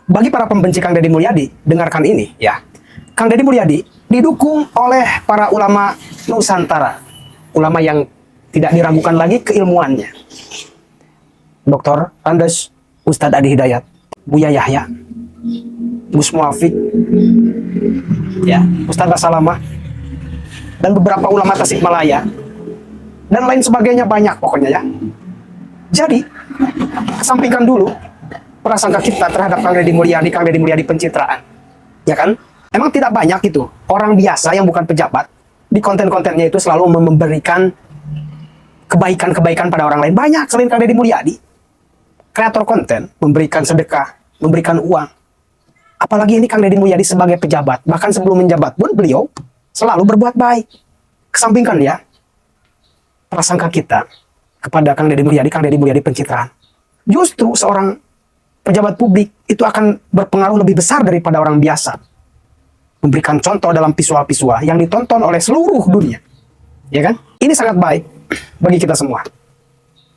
Bagi para pembenci Kang Deddy Mulyadi, dengarkan ini ya. Kang Deddy Mulyadi didukung oleh para ulama Nusantara. Ulama yang tidak diragukan lagi keilmuannya. Dr. Andes, Ustadz Adi Hidayat, Buya Yahya, Gus Muafik, ya, Ustadz Basalamah, dan beberapa ulama Tasikmalaya, dan lain sebagainya banyak pokoknya ya. Jadi, kesampingkan dulu prasangka kita terhadap Kang Deddy Mulyadi pencitraan. Ya kan? Emang tidak banyak itu orang biasa yang bukan pejabat di konten-kontennya itu selalu memberikan kebaikan-kebaikan pada orang lain. Banyak selain Kang Deddy Mulyadi. Kreator konten memberikan sedekah, memberikan uang. Apalagi ini Kang Deddy Mulyadi sebagai pejabat. Bahkan sebelum menjabat pun beliau selalu berbuat baik. Kesampingkan ya prasangka kita kepada Kang Deddy Mulyadi pencitraan. Justru seorang pejabat publik itu akan berpengaruh lebih besar daripada orang biasa. Memberikan contoh dalam visual-visual yang ditonton oleh seluruh dunia. Ya kan? Ini sangat baik bagi kita semua.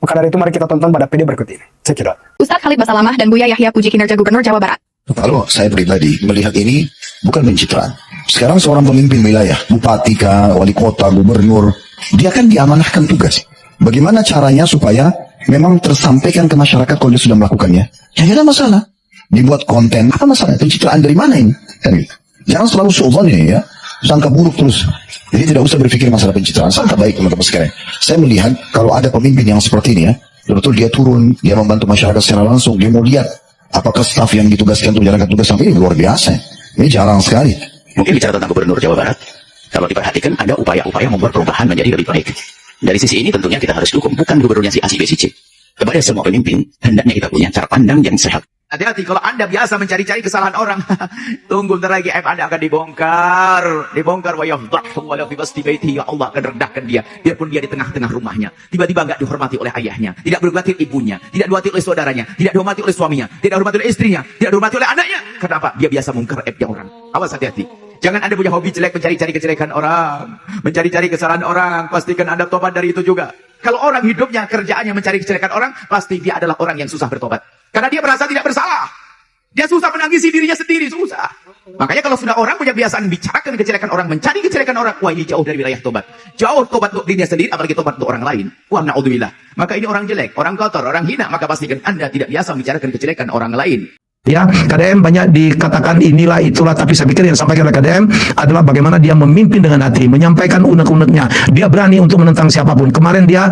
Maka dari itu mari kita tonton pada video berikut ini. Cekidot. Ustadz Khalid Basalamah dan Buya Yahya puji kinerja Gubernur Jawa Barat. Kalau saya pribadi melihat ini bukan pencitraan. Sekarang seorang pemimpin wilayah, bupati kah, wali kota, gubernur, dia kan diamanahkan tugas. Bagaimana caranya supaya memang tersampaikan ke masyarakat kalau dia sudah melakukannya? Ya tidak ada masalah. Dibuat konten, apa masalah? Pencitraan dari mana ini? Kan gitu. Jangan selalu suudzon ini ya. Sangka buruk terus. Jadi tidak usah berpikir masalah pencitraan. Sangka baik teman-teman sekalian. Saya melihat kalau ada pemimpin yang seperti ini ya, betul dia turun, dia membantu masyarakat secara langsung, dia mau lihat apakah staf yang ditugaskan untuk menjalankan tugas sampai ini luar biasa. Ini jarang sekali. Mungkin bicara tentang Gubernur Jawa Barat, kalau diperhatikan ada upaya-upaya membuat perubahan menjadi lebih baik. Dari sisi ini tentunya kita harus dukung, bukan gubernurnya si A, si B, si C. Kepada semua pemimpin, hendaknya kita punya cara pandang yang sehat. Hati-hati kalau Anda biasa mencari-cari kesalahan orang. Tunggu bentar lagi aib Anda akan dibongkar. Dibongkar wa yafdahu wa la fi basti baiti, ya Allah akan rendahkan dia. Biarpun dia di tengah-tengah rumahnya. Tiba-tiba enggak dihormati oleh ayahnya, tidak dihormati ibunya, tidak dihormati oleh saudaranya, tidak dihormati oleh suaminya, tidak dihormati oleh istrinya, tidak dihormati oleh anaknya. Kenapa? Dia biasa mungkar aibnya orang. Awas hati-hati. Jangan Anda punya hobi jelek mencari-cari kejelekan orang, mencari-cari kesalahan orang. Pastikan Anda tobat dari itu juga. Kalau orang hidupnya kerjaannya mencari kejelekan orang, pasti dia adalah orang yang susah bertobat. Karena dia merasa tidak bersalah. Dia susah menangisi dirinya sendiri, susah. Makanya kalau sudah orang punya kebiasaan bicarakan kejelekan orang, mencari kejelekan orang, wah ini jauh dari wilayah tobat. Jauh tobat untuk dirinya sendiri, apalagi tobat untuk orang lain. Wah na'udzubillah. Maka ini orang jelek, orang kotor, orang hina. Maka pastikan Anda tidak biasa membicarakan kejelekan orang lain. Ya, KDM banyak dikatakan inilah itulah, tapi saya pikir yang disampaikan oleh KDM adalah bagaimana dia memimpin dengan hati, menyampaikan unek-uneknya. Dia berani untuk menentang siapapun. Kemarin dia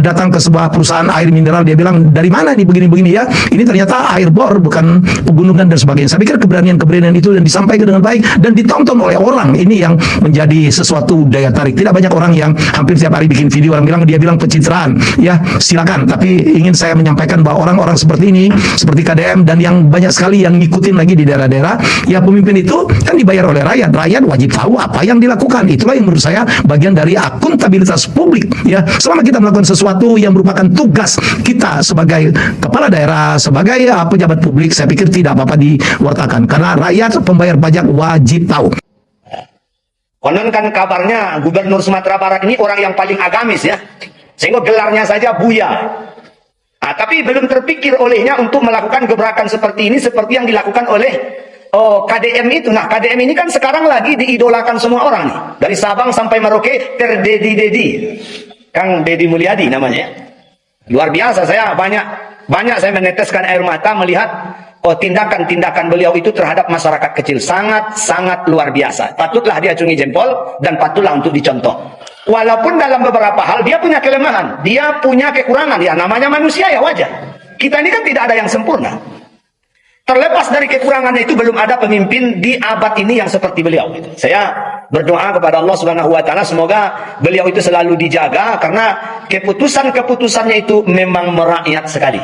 datang ke sebuah perusahaan air mineral, dia bilang dari mana nih begini-begini ya? Ini ternyata air bor, bukan pegunungan dan sebagainya. Saya pikir keberanian itu dan disampaikan dengan baik dan ditonton oleh orang. Ini yang menjadi sesuatu daya tarik. Tidak banyak orang yang hampir setiap hari bikin video orang bilang dia bilang pencitraan. Ya, silakan. Tapi ingin saya menyampaikan bahwa orang-orang seperti ini, seperti KDM dan yang banyak sekali yang ngikutin lagi di daerah-daerah, ya pemimpin itu kan dibayar oleh rakyat. Rakyat wajib tahu apa yang dilakukan. Itulah yang menurut saya bagian dari akuntabilitas publik. Ya, selama kita melakukan sesuatu yang merupakan tugas kita sebagai kepala daerah, sebagai pejabat publik, saya pikir tidak apa-apa diwartakan. Karena rakyat pembayar pajak wajib tahu. Konon kan kabarnya Gubernur Sumatera Barat ini orang yang paling agamis ya. Sehingga gelarnya saja Buya. Nah, tapi belum terpikir olehnya untuk melakukan gebrakan seperti ini, seperti yang dilakukan oleh KDM itu. Nah, KDM ini kan sekarang lagi diidolakan semua orang nih. Dari Sabang sampai Merauke, terdedi-dedi. Kang Deddy Mulyadi namanya. Luar biasa, saya banyak saya meneteskan air mata melihat tindakan-tindakan beliau itu terhadap masyarakat kecil. Sangat luar biasa. Patutlah dia acungi jempol dan patutlah untuk dicontoh. Walaupun dalam beberapa hal dia punya kelemahan, dia punya kekurangan, ya namanya manusia ya wajar. Kita ini kan tidak ada yang sempurna. Terlepas dari kekurangannya itu belum ada pemimpin di abad ini yang seperti beliau. Saya berdoa kepada Allah Subhanahu Wa Taala semoga beliau itu selalu dijaga karena keputusan-keputusannya itu memang merakyat sekali.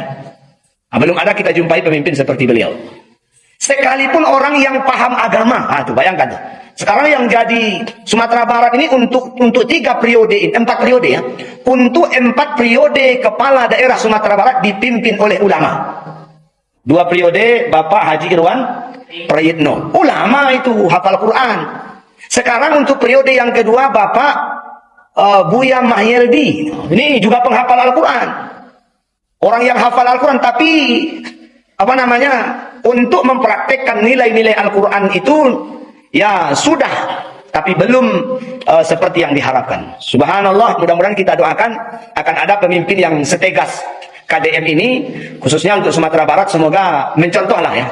Nah, belum ada kita jumpai pemimpin seperti beliau. Sekalipun orang yang paham agama, tuh bayangkan tuh. Sekarang yang jadi Sumatera Barat ini untuk 4 periode ya. Untuk 4 periode kepala daerah Sumatera Barat dipimpin oleh ulama. 2 periode Bapak Haji Irwan Prayitno. Ulama itu hafal Quran. Sekarang untuk periode yang kedua Bapak Buya Mahyeldi. Ini juga penghafal Al-Quran. Orang yang hafal Al-Quran tapi untuk mempraktekkan nilai-nilai Al-Quran itu ya sudah, tapi belum seperti yang diharapkan. Subhanallah, mudah-mudahan kita doakan akan ada pemimpin yang setegas KDM ini, khususnya untuk Sumatera Barat. Semoga mencontohlah ya,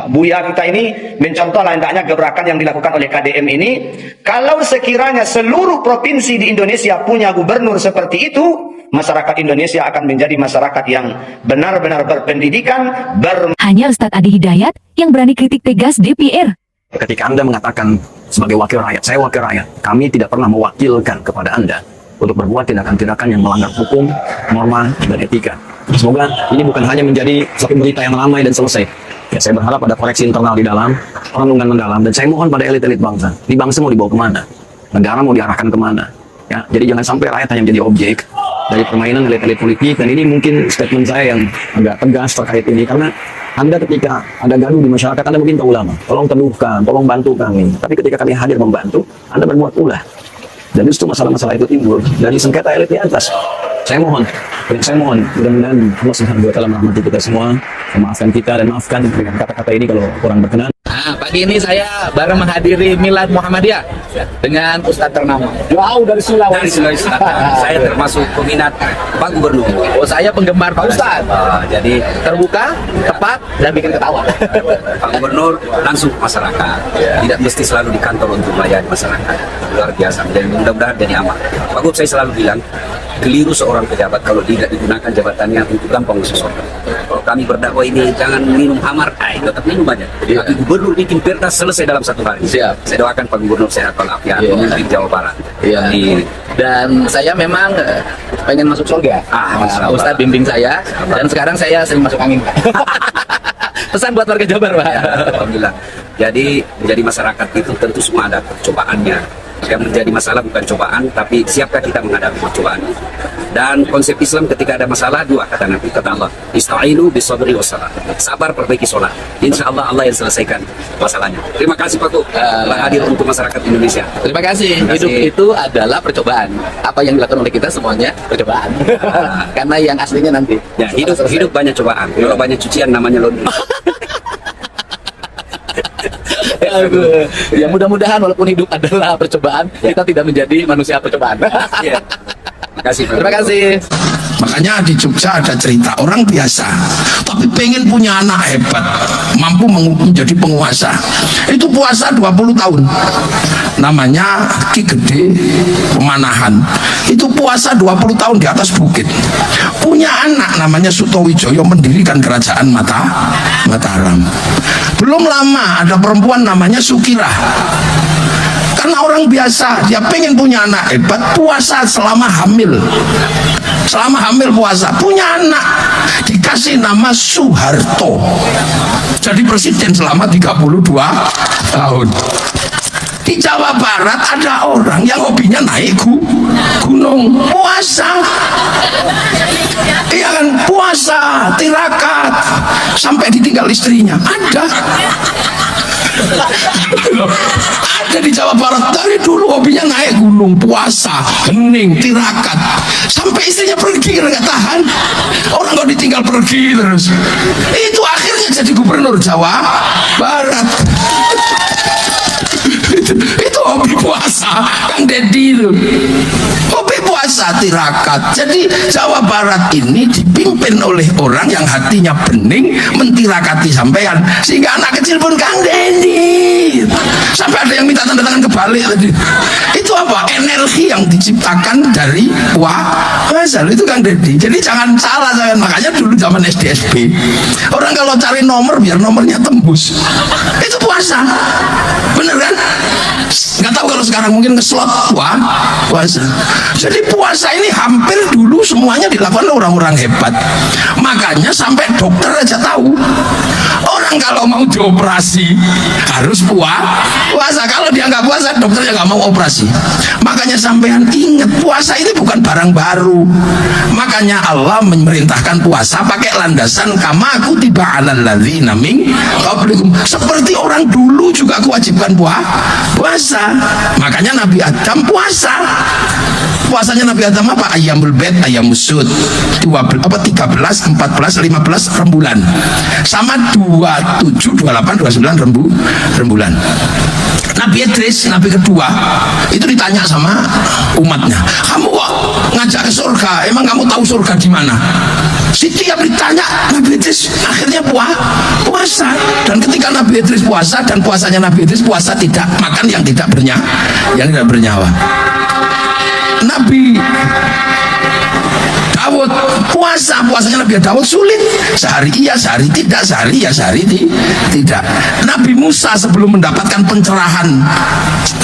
Buya kita ini mencontohlah hendaknya gebrakan yang dilakukan oleh KDM ini. Kalau sekiranya seluruh provinsi di Indonesia punya gubernur seperti itu, masyarakat Indonesia akan menjadi masyarakat yang benar-benar berpendidikan, Hanya Ustadz Adi Hidayat yang berani kritik tegas DPR. Ketika Anda mengatakan sebagai wakil rakyat, saya wakil rakyat, kami tidak pernah mewakilkan kepada Anda untuk berbuat tindakan-tindakan yang melanggar hukum, norma, dan etika. Semoga ini bukan hanya menjadi satu berita yang ramai dan selesai. Ya, saya berharap ada koreksi internal di dalam, renungan mendalam, dan saya mohon pada elit-elit bangsa, ini bangsa mau dibawa kemana? Negara mau diarahkan kemana? Ya, jadi jangan sampai rakyat hanya menjadi objek dari permainan elit-elit politik. Dan ini mungkin statement saya yang agak tegas terkait ini, karena Anda ketika ada gaduh di masyarakat, Anda meminta ulama, tolong teduhkan, tolong bantu kami. Tapi ketika kami hadir membantu, Anda berbuat ulah. Dan justru masalah-masalah itu timbul dari sengketa elit di atas. Saya mohon, mudah-mudahan Allah Subhanahu wa Ta'ala merahmati kita semua, memaafkan kita dan maafkan dengan kata-kata ini kalau kurang berkenan. Nah, pagi ini saya bareng menghadiri Milad Muhammadiyah dengan Ustadz ternama. Jauh dari Sulawesi. Saya termasuk peminat Pak Gubernur. Oh, saya penggemar Pak Ustadz. Jadi Terbuka, tepat, dan bikin ketawa. Pak Gubernur langsung ke masyarakat. Tidak mesti selalu di kantor untuk melayani masyarakat. Luar biasa. Dan mudah-mudahan jadi aman. Pak Gub, saya selalu bilang, keliru seorang pejabat kalau tidak digunakan jabatannya untuk gampang sesuatu. Kalau kami berdakwah ini jangan minum hamar, tetap minum aja. Tapi gubernur bikin perda selesai dalam 1 hari. Siap. Saya doakan Pak Gubernur sehat walafiat, memimpin Jawa Barat. Iya. Dan saya memang pengen masuk surga. Ustadz bimbing saya, dan sekarang saya sering masuk angin. Pesan buat warga Jabar, Pak. Ya, alhamdulillah. Jadi menjadi masyarakat itu tentu semua ada cobaannya. Yang menjadi masalah bukan cobaan, tapi siapkah kita menghadapi cobaan. Dan konsep Islam ketika ada masalah, 2 kata Nabi, kata Allah, ista'inu bisabri wassalah. Sabar, perbaiki sholat. Insya Allah Allah yang selesaikan masalahnya. Terima kasih Pak Gub telah hadir untuk masyarakat Indonesia. Terima kasih. Hidup itu adalah percobaan. Apa yang dilakukan oleh kita semuanya percobaan. Karena yang aslinya nanti. Ya, hidup banyak cobaan. Kalau banyak cucian namanya laundry. Ya, mudah-mudahan walaupun hidup adalah percobaan, kita tidak menjadi manusia percobaan. Ya. Terima kasih. Terima kasih. Makanya di Jogja ada cerita orang biasa tapi pengen punya anak hebat, mampu menjadi penguasa. Itu puasa 20 tahun. Namanya Ki Gede Pemanahan. Itu puasa 20 tahun di atas bukit. Punya anak namanya Sutowijoyo, mendirikan kerajaan Mataram. Belum lama ada perempuan namanya Sukirah. Karena orang biasa, dia pengen punya anak hebat, puasa selama hamil. Selama hamil puasa, punya anak, dikasih nama Soeharto. Jadi presiden selama 32 tahun. Di Jawa Barat ada orang yang hobinya naik gunung, puasa. Iya kan, puasa, tirakat, sampai ditinggal istrinya. Ada di Jawa Barat dari dulu hobinya naik gunung, puasa, hening, tirakat, sampai istrinya pergi karena nggak tahan. Orang kok ditinggal pergi terus. Itu akhirnya jadi gubernur Jawa Barat. Itu hobi puasa Kang Deddy itu, hobi puasa, tirakat. Jadi Jawa Barat ini dipimpin oleh orang yang hatinya bening, mentirakati sampean, sehingga anak kecil pun Kang Deddy. Sampai ada yang minta tanda tangan kebalik tadi. Itu apa? Energi yang diciptakan dari puasa itu Kang Deddy. Jadi jangan salah, makanya dulu zaman SDSB orang kalau cari nomor biar nomornya tembus, itu puasa. Bener kan? Nggak tahu kalau sekarang mungkin ngeslot puasa. Jadi puasa ini hampir dulu semuanya dilakukan oleh orang-orang hebat. Makanya sampai dokter aja tahu orang kalau mau dioperasi harus puasa. Kalau dia nggak puasa, dokternya nggak mau operasi. Makanya sampean ingat, puasa ini bukan barang baru. Makanya Allah memerintahkan puasa pakai landasan kama kutiba alal ladzina min qablikum. Seperti orang dulu juga kewajiban puasa. Makanya Nabi Adam puasa. puasanya Nabi Adam apa? Ayyamul bed, ayyamus sud. 13, 14, 15 rembulan. Sama 27, 28, 29 rembulan. Nabi Idris, Nabi kedua, itu ditanya sama umatnya, kamu kok ngajak ke surga? Emang kamu tahu surga di mana? Setiap ditanya, Nabi Idris akhirnya puasa. Dan ketika Nabi Idris puasa, dan puasanya Nabi Idris puasa tidak makan yang tidak bernyawa. Nabi Daud puasanya Nabi Daud sulit, sehari iya sehari tidak, sehari ya sehari tidak. Nabi Musa sebelum mendapatkan pencerahan,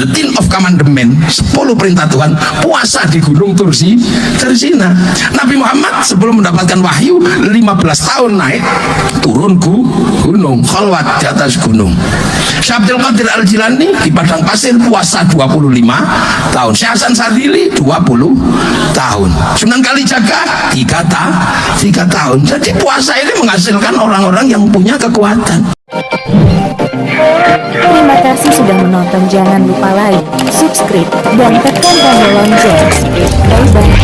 the 10 of commandment, 10 perintah Tuhan, puasa di gunung Tursina. Nabi Muhammad sebelum mendapatkan wahyu 15 tahun naik turun gunung khalwat di atas gunung. Syekh Abdul Qadir Al-Jilani di padang pasir puasa 25 tahun. Syekh Hasan Sadili 20 tahun. Sunan Kalijaga 3 tahun. Jadi puasa ini menghasilkan orang-orang yang punya kekuatan. Terima kasih sudah menonton. Jangan lupa like, subscribe, dan tekan tombol lonceng. Bye bye.